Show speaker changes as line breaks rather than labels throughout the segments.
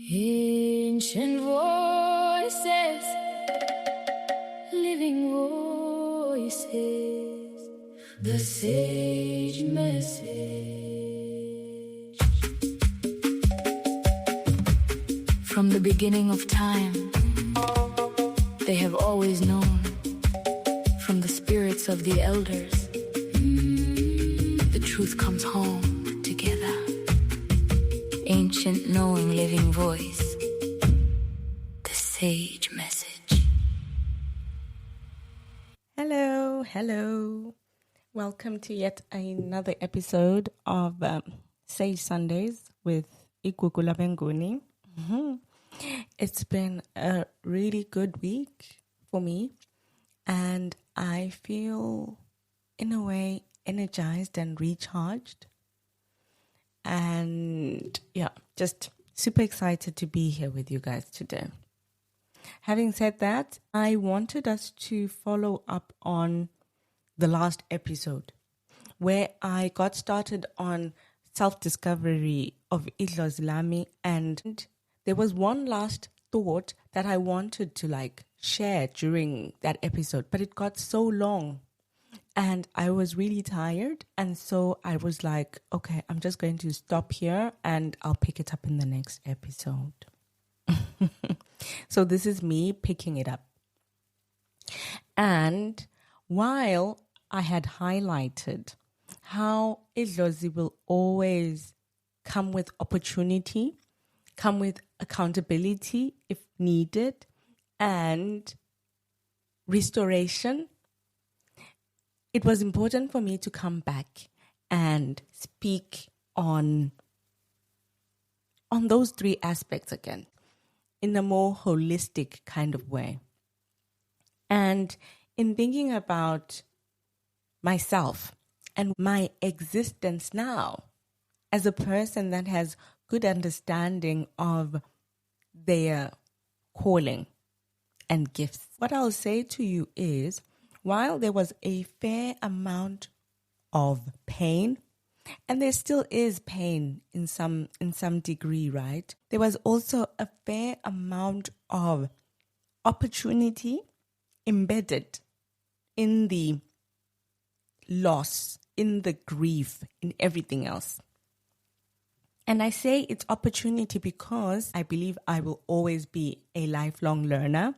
Ancient voices, living voices, the sage message. From the beginning of time, they have always known, from the spirits of the elders, the truth comes home together. Ancient knowing living voice, the sage message.
Hello. Welcome to yet another episode of Sage Sundays with iGugulabeNguni. It's been a really good week for me, and I feel in a way energized and recharged. And just super excited to be here with you guys today. Having said that, I wanted us to follow up on the last episode where I got started on self-discovery of iGugulabeNguni, and there was one last thought that I wanted to share during that episode, but it got so long. And I was really tired. And so I was like, okay, I'm just going to stop here and I'll pick it up in the next episode. So this is me picking it up. And while I had highlighted how idlozi will always come with opportunity, come with accountability if needed, and restoration, it was important for me to come back and speak on those three aspects again in a more holistic kind of way. And in thinking about myself and my existence now as a person that has good understanding of their calling and gifts, what I'll say to you is, while there was a fair amount of pain, and there still is pain in some degree, right? There was also a fair amount of opportunity embedded in the loss, in the grief, in everything else. And I say it's opportunity because I believe I will always be a lifelong learner.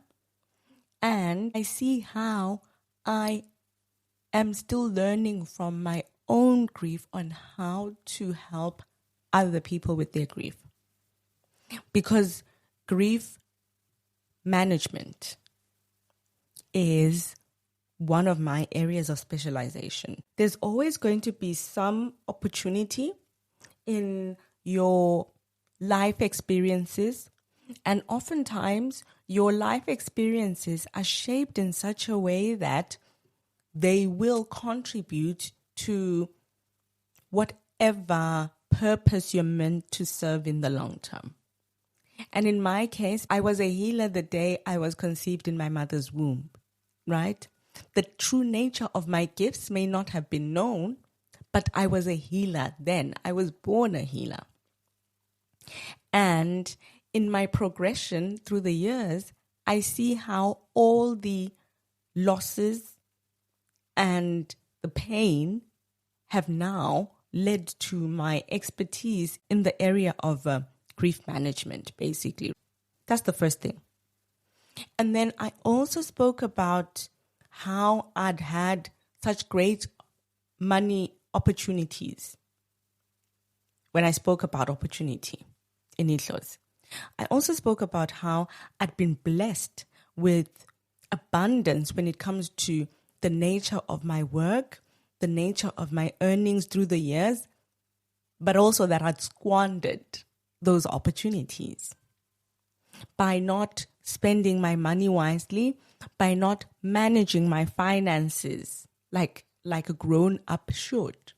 And I see how I am still learning from my own grief on how to help other people with their grief. Because grief management is one of my areas of specialization. There's always going to be some opportunity in your life experiences, and oftentimes your life experiences are shaped in such a way that they will contribute to whatever purpose you're meant to serve in the long term. And in my case, I was a healer the day I was conceived in my mother's womb, right? The true nature of my gifts may not have been known, but I was a healer then. I was born a healer. And in my progression through the years, I see how all the losses and the pain have now led to my expertise in the area of grief management, basically. That's the first thing. And then I also spoke about how I'd had such great money opportunities when I spoke about opportunity in idlozi. I also spoke about how I'd been blessed with abundance when it comes to the nature of my work, the nature of my earnings through the years, but also that I'd squandered those opportunities by not spending my money wisely, by not managing my finances like a grown-up should,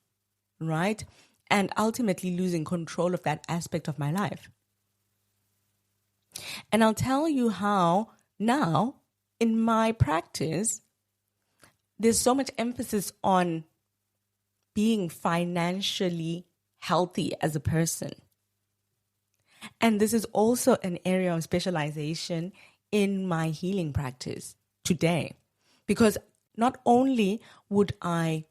right? And ultimately losing control of that aspect of my life. And I'll tell you how now in my practice, there's so much emphasis on being financially healthy as a person. And this is also an area of specialization in my healing practice today, because not only would I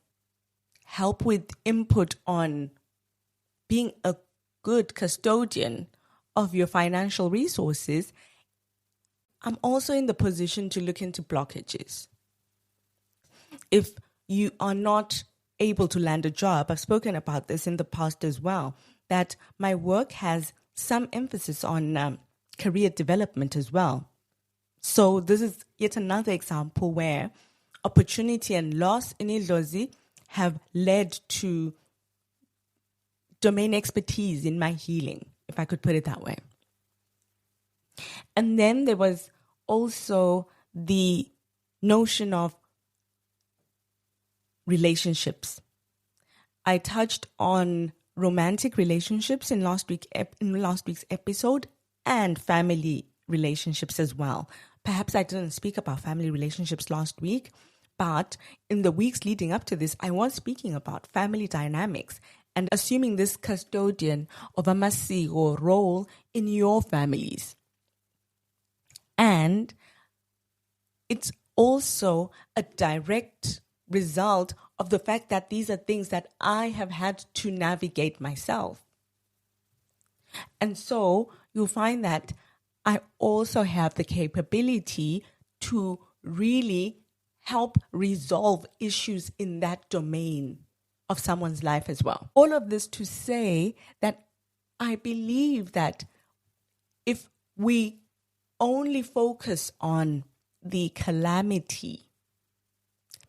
help with input on being a good custodian of your financial resources, I'm also in the position to look into blockages. If you are not able to land a job, I've spoken about this in the past as well, that my work has some emphasis on career development as well. So this is yet another example where opportunity and loss in Idlozi have led to domain expertise in my healing, if I could put it that way. And then there was also the notion of relationships. I touched on romantic relationships in last week's episode, and family relationships as well. Perhaps I didn't speak about family relationships last week, but in the weeks leading up to this, I was speaking about family dynamics and assuming this custodian of a masiko role in your families. And it's also a direct result of the fact that these are things that I have had to navigate myself. And so you'll find that I also have the capability to really help resolve issues in that domain of someone's life as well. All of this to say that I believe that if we only focus on the calamity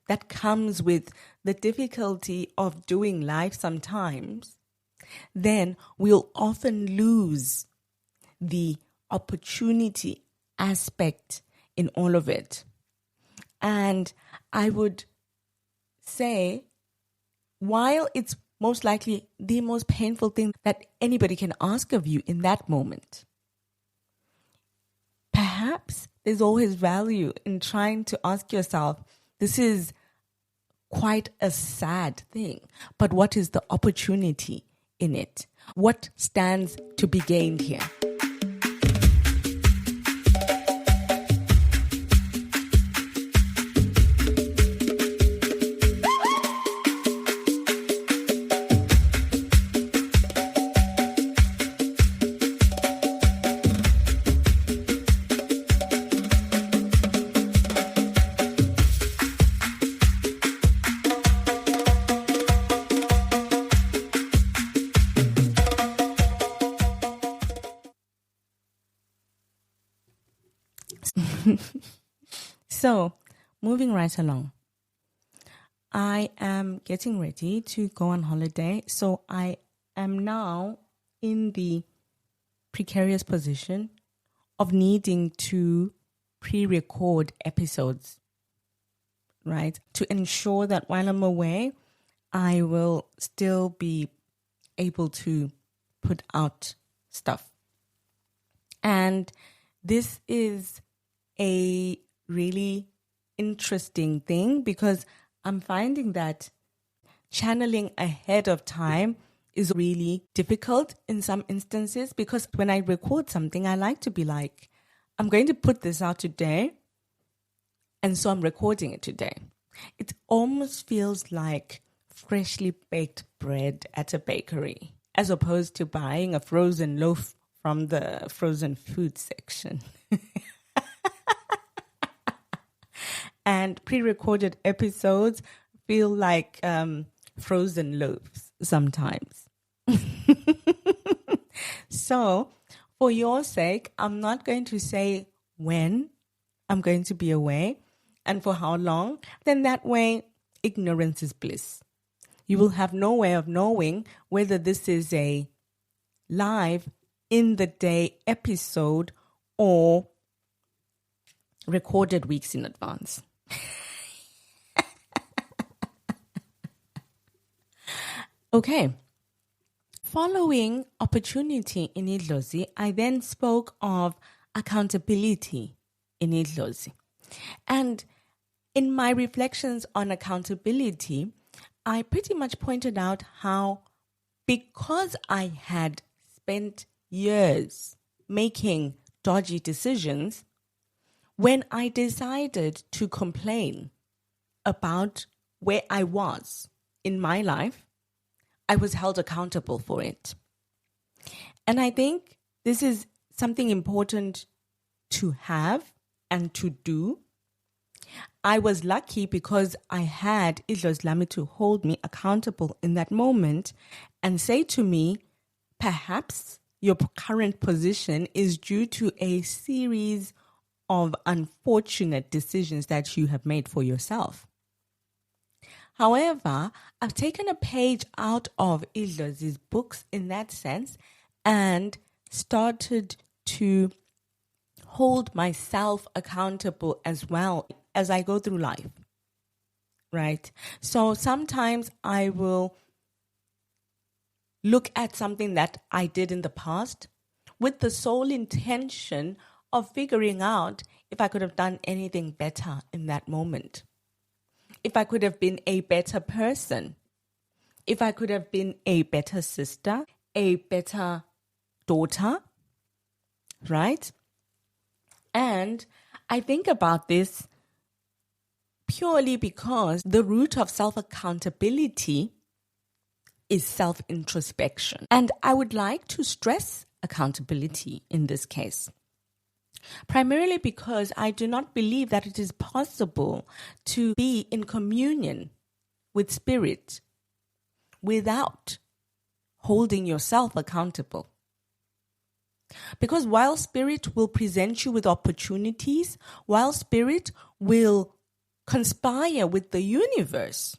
that comes with the difficulty of doing life sometimes, then we'll often lose the opportunity aspect in all of it. And I would say, while it's most likely the most painful thing that anybody can ask of you in that moment, perhaps there's always value in trying to ask yourself, this is quite a sad thing, but what is the opportunity in it? What stands to be gained here? So, moving right along, I am getting ready to go on holiday. So I am now in the precarious position of needing to pre-record episodes, right? To ensure that while I'm away, I will still be able to put out stuff. And this is a really interesting thing because I'm finding that channeling ahead of time is really difficult in some instances, because when I record something, I like to be like, I'm going to put this out today, and so I'm recording it today. It almost feels like freshly baked bread at a bakery, as opposed to buying a frozen loaf from the frozen food section. And pre-recorded episodes feel like frozen loaves sometimes. So, for your sake, I'm not going to say when I'm going to be away and for how long. Then that way, ignorance is bliss. You will have no way of knowing whether this is a live in the day episode or recorded weeks in advance. Okay. Following opportunity in Idlozi, I then spoke of accountability in Idlozi. And in my reflections on accountability, I pretty much pointed out how, because I had spent years making dodgy decisions, when I decided to complain about where I was in my life, I was held accountable for it. And I think this is something important to have and to do. I was lucky because I had Idlos Lami to hold me accountable in that moment and say to me, perhaps your current position is due to a series of unfortunate decisions that you have made for yourself. However, I've taken a page out of Idlos' books in that sense and started to hold myself accountable as well as I go through life, right? So sometimes I will look at something that I did in the past with the sole intention of figuring out if I could have done anything better in that moment. If I could have been a better person, if I could have been a better sister, a better daughter, right? And I think about this purely because the root of self-accountability is self-introspection. And I would like to stress accountability in this case, primarily because I do not believe that it is possible to be in communion with spirit without holding yourself accountable. Because while spirit will present you with opportunities, while spirit will conspire with the universe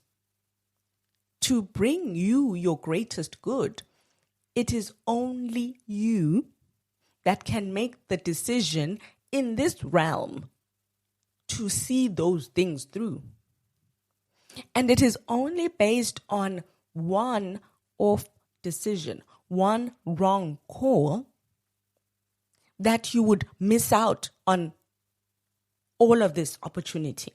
to bring you your greatest good, it is only you that can make the decision in this realm to see those things through. And it is only based on one off decision, one wrong call, that you would miss out on all of this opportunity.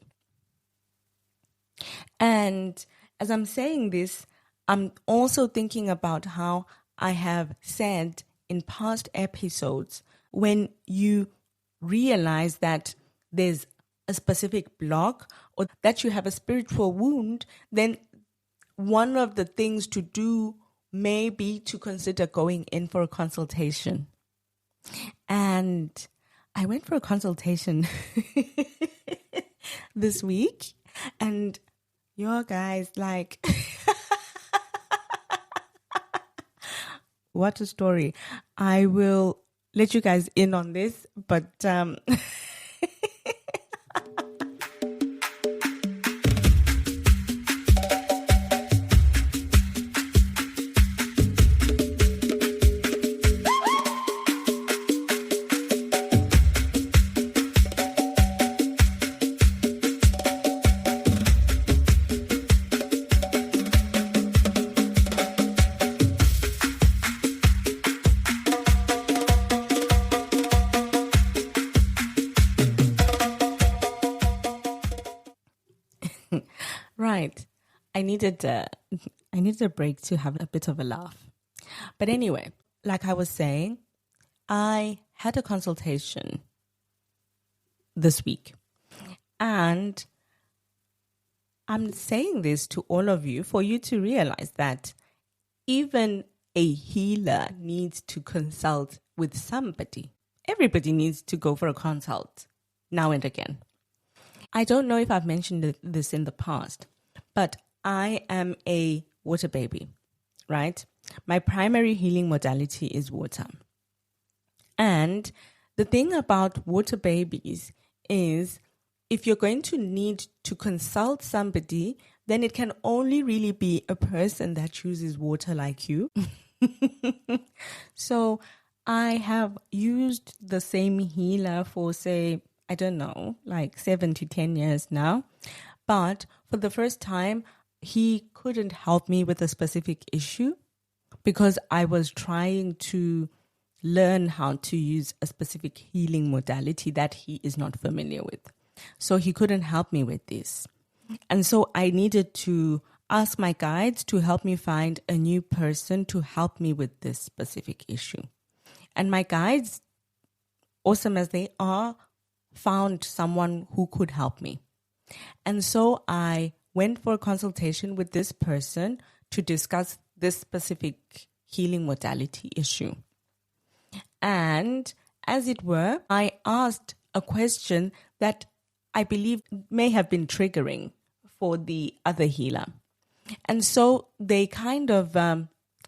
And as I'm saying this, I'm also thinking about how I have said in past episodes, when you realize that there's a specific block or that you have a spiritual wound, then one of the things to do may be to consider going in for a consultation. And I went for a consultation this week, and your guys, like, what a story. I will let you guys in on this, but right. I needed a break to have a bit of a laugh. But anyway, like I was saying, I had a consultation this week. And I'm saying this to all of you for you to realize that even a healer needs to consult with somebody. Everybody needs to go for a consult now and again. I don't know if I've mentioned this in the past, but I am a water baby, right? My primary healing modality is water. And the thing about water babies is if you're going to need to consult somebody, then it can only really be a person that chooses water like you. So I have used the same healer for, say, I don't know, like 7 to 10 years now. But for the first time, he couldn't help me with a specific issue because I was trying to learn how to use a specific healing modality that he is not familiar with. So he couldn't help me with this. And so I needed to ask my guides to help me find a new person to help me with this specific issue. And my guides, awesome as they are, found someone who could help me. And so I went for a consultation with this person to discuss this specific healing modality issue. And as it were, I asked a question that I believe may have been triggering for the other healer. And so they kind of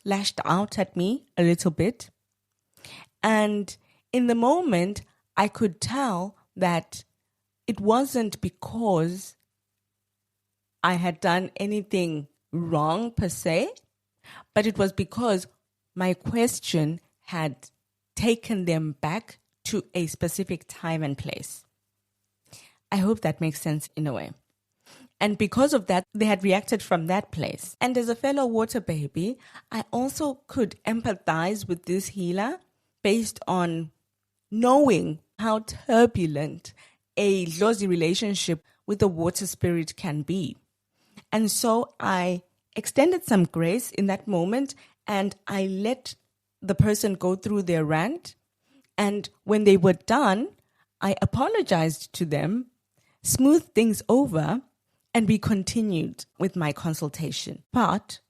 lashed out at me a little bit. And in the moment, I could tell that it wasn't because I had done anything wrong per se, but it was because my question had taken them back to a specific time and place. I hope that makes sense in a way. And because of that, they had reacted from that place. And as a fellow water baby, I also could empathize with this healer based on knowing how turbulent a dodgy relationship with the water spirit can be. And so I extended some grace in that moment, and I let the person go through their rant. And when they were done, I apologized to them, smoothed things over, and we continued with my consultation. But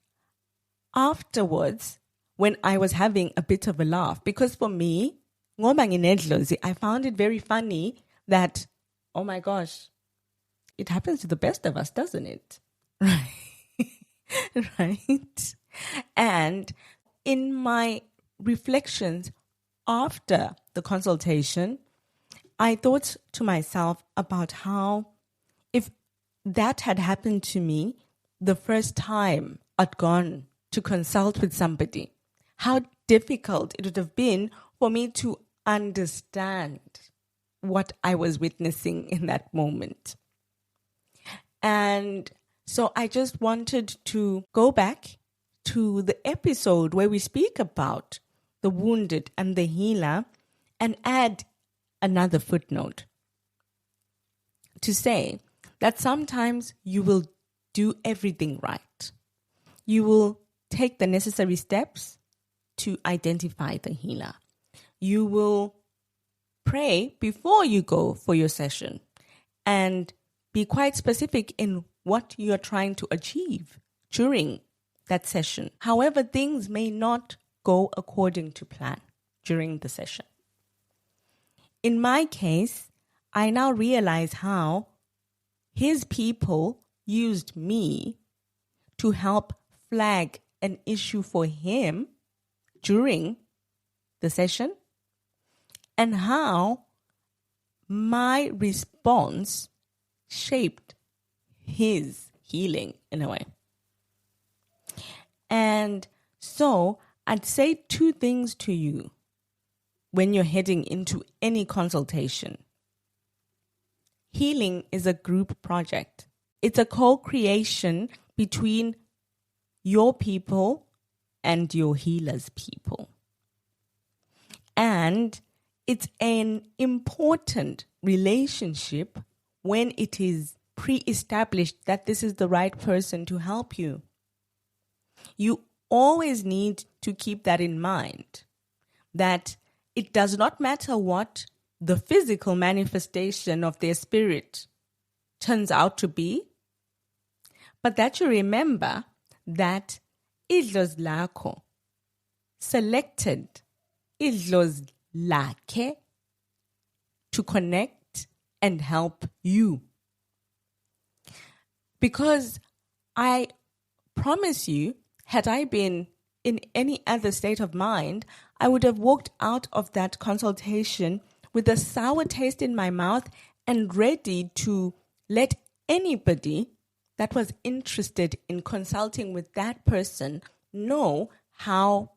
afterwards, when I was having a bit of a laugh, because for me, I found it very funny that, oh my gosh, it happens to the best of us, doesn't it? Right. Right. And in my reflections after the consultation, I thought to myself about how if that had happened to me the first time I'd gone to consult with somebody, how difficult it would have been for me to understand what I was witnessing in that moment. And so I just wanted to go back to the episode where we speak about the wounded and the healer and add another footnote to say that sometimes you will do everything right. You will take the necessary steps to identify the healer. You will pray before you go for your session and be quite specific in what you are trying to achieve during that session. However, things may not go according to plan during the session. In my case, I now realize how his people used me to help flag an issue for him during the session, and how my response shaped his healing in a way. And so I'd say two things to you when you're heading into any consultation. Healing is a group project. It's a co-creation between your people and your healer's people. And it's an important relationship when it is pre-established that this is the right person to help you. You always need to keep that in mind, that it does not matter what the physical manifestation of their spirit turns out to be, but that you remember that idlos lakho selected idlos lakhe to connect and help you. Because I promise you, had I been in any other state of mind, I would have walked out of that consultation with a sour taste in my mouth and ready to let anybody that was interested in consulting with that person know how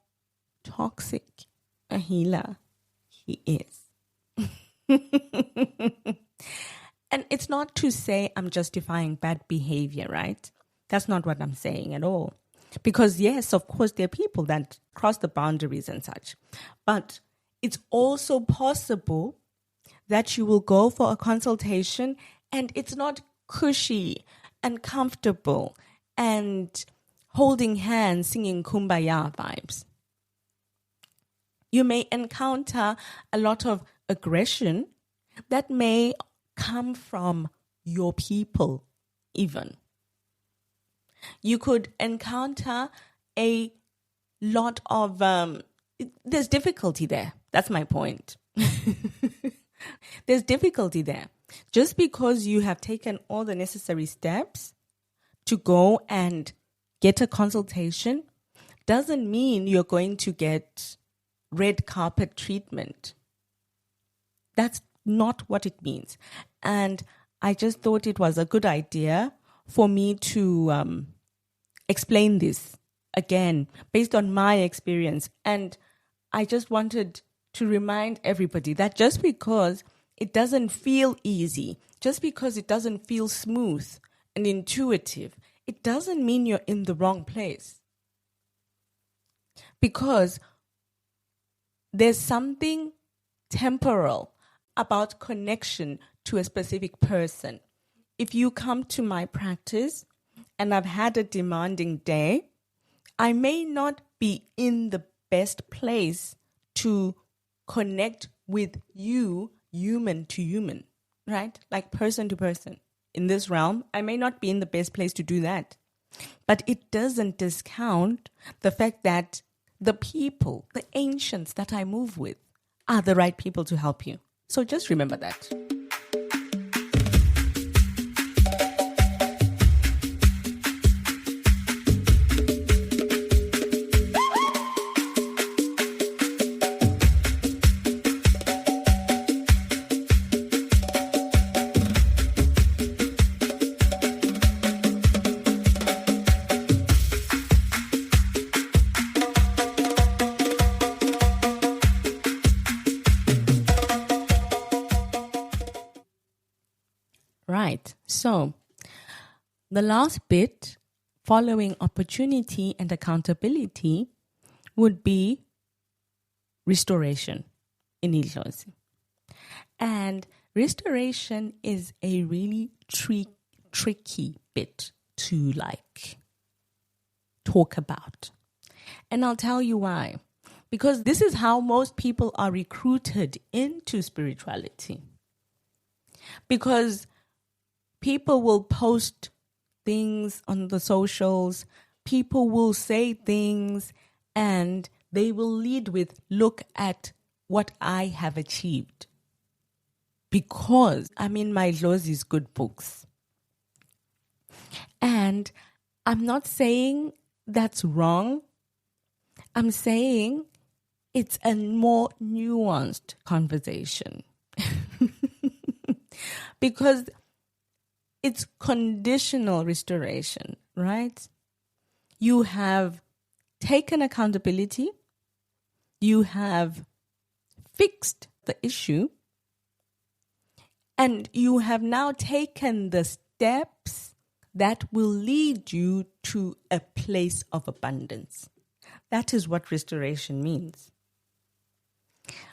toxic a healer he is. And it's not to say I'm justifying bad behavior, right? That's not what I'm saying at all. Because yes, of course, there are people that cross the boundaries and such. But it's also possible that you will go for a consultation and it's not cushy and comfortable and holding hands, singing kumbaya vibes. You may encounter a lot of aggression that may come from your people even. You could encounter a lot of, there's difficulty there. That's my point. There's difficulty there. Just because you have taken all the necessary steps to go and get a consultation doesn't mean you're going to get red carpet treatment. That's not what it means. And I just thought it was a good idea for me to explain this again based on my experience. And I just wanted to remind everybody that just because it doesn't feel easy, just because it doesn't feel smooth and intuitive, it doesn't mean you're in the wrong place. Because there's something temporal about connection to a specific person. If you come to my practice and I've had a demanding day, I may not be in the best place to connect with you, human to human, right? Like person to person. In this realm, I may not be in the best place to do that. But it doesn't discount the fact that the people, the ancients that I move with, are the right people to help you. So just remember that. Right. So the last bit, following opportunity and accountability, would be restoration in Idlozi. And restoration is a really tricky bit to talk about. And I'll tell you why. Because this is how most people are recruited into spirituality. Because people will post things on the socials, people will say things, and they will lead with, look at what I have achieved. Because I'm in my Idlozi's good books. And I'm not saying that's wrong. I'm saying it's a more nuanced conversation. Because it's conditional restoration, right? You have taken accountability. You have fixed the issue. And you have now taken the steps that will lead you to a place of abundance. That is what restoration means.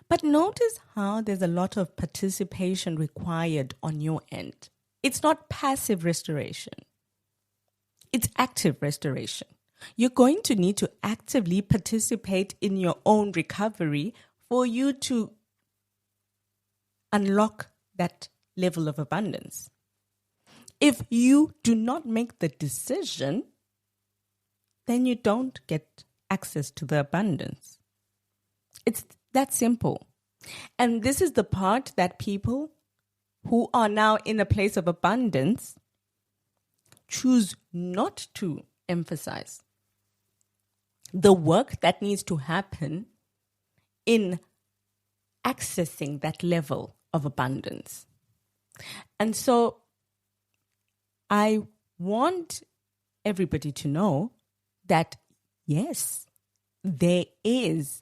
But notice how there's a lot of participation required on your end. It's not passive restoration. It's active restoration. You're going to need to actively participate in your own recovery for you to unlock that level of abundance. If you do not make the decision, then you don't get access to the abundance. It's that simple. And this is the part that people who are now in a place of abundance choose not to emphasize. The work that needs to happen in accessing that level of abundance. And so I want everybody to know that, yes, there is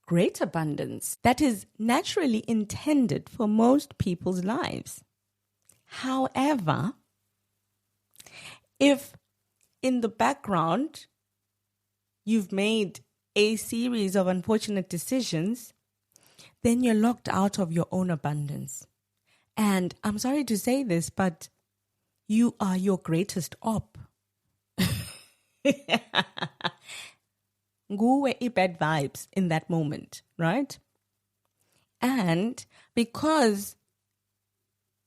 great abundance that is naturally intended for most people's lives. However, if in the background you've made a series of unfortunate decisions, then you're locked out of your own abundance. And I'm sorry to say this, but you are your greatest op. nguwe bad vibes in that moment, right? And because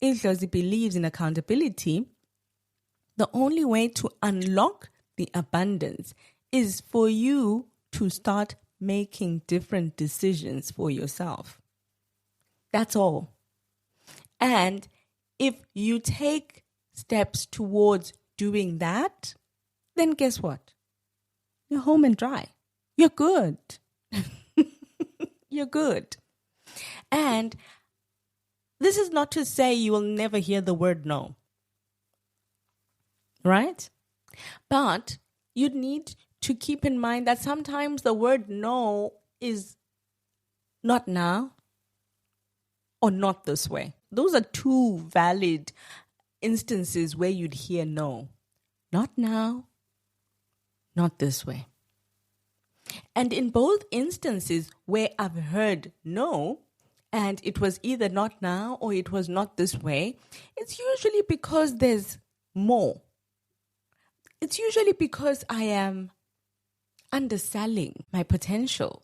Idlozi believes in accountability, the only way to unlock the abundance is for you to start making different decisions for yourself. That's all. And if you take steps towards doing that, then guess what? You're home and dry. You're good. You're good. And this is not to say you will never hear the word no. Right? But you need to keep in mind that sometimes the word no is not now or not this way. Those are two valid instances where you'd hear no. Not now, not this way. And in both instances where I've heard no, and it was either not now or it was not this way, it's usually because there's more. It's usually because I am underselling my potential.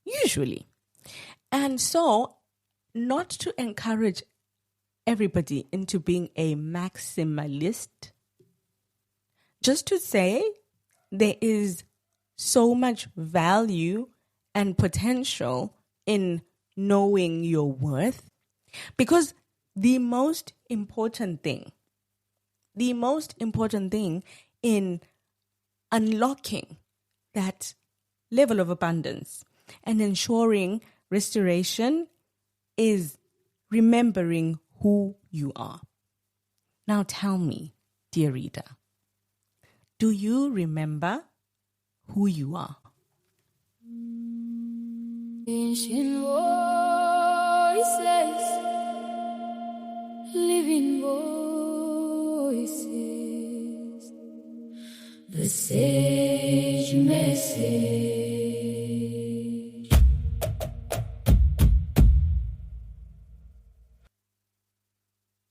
Usually. And so, not to encourage everybody into being a maximalist, just to say there is so much value and potential in knowing your worth, because the most important thing in unlocking that level of abundance and ensuring restoration is remembering who you are. Now tell me, dear reader, do you remember who you are?
Ancient voices, living voices, the sage message.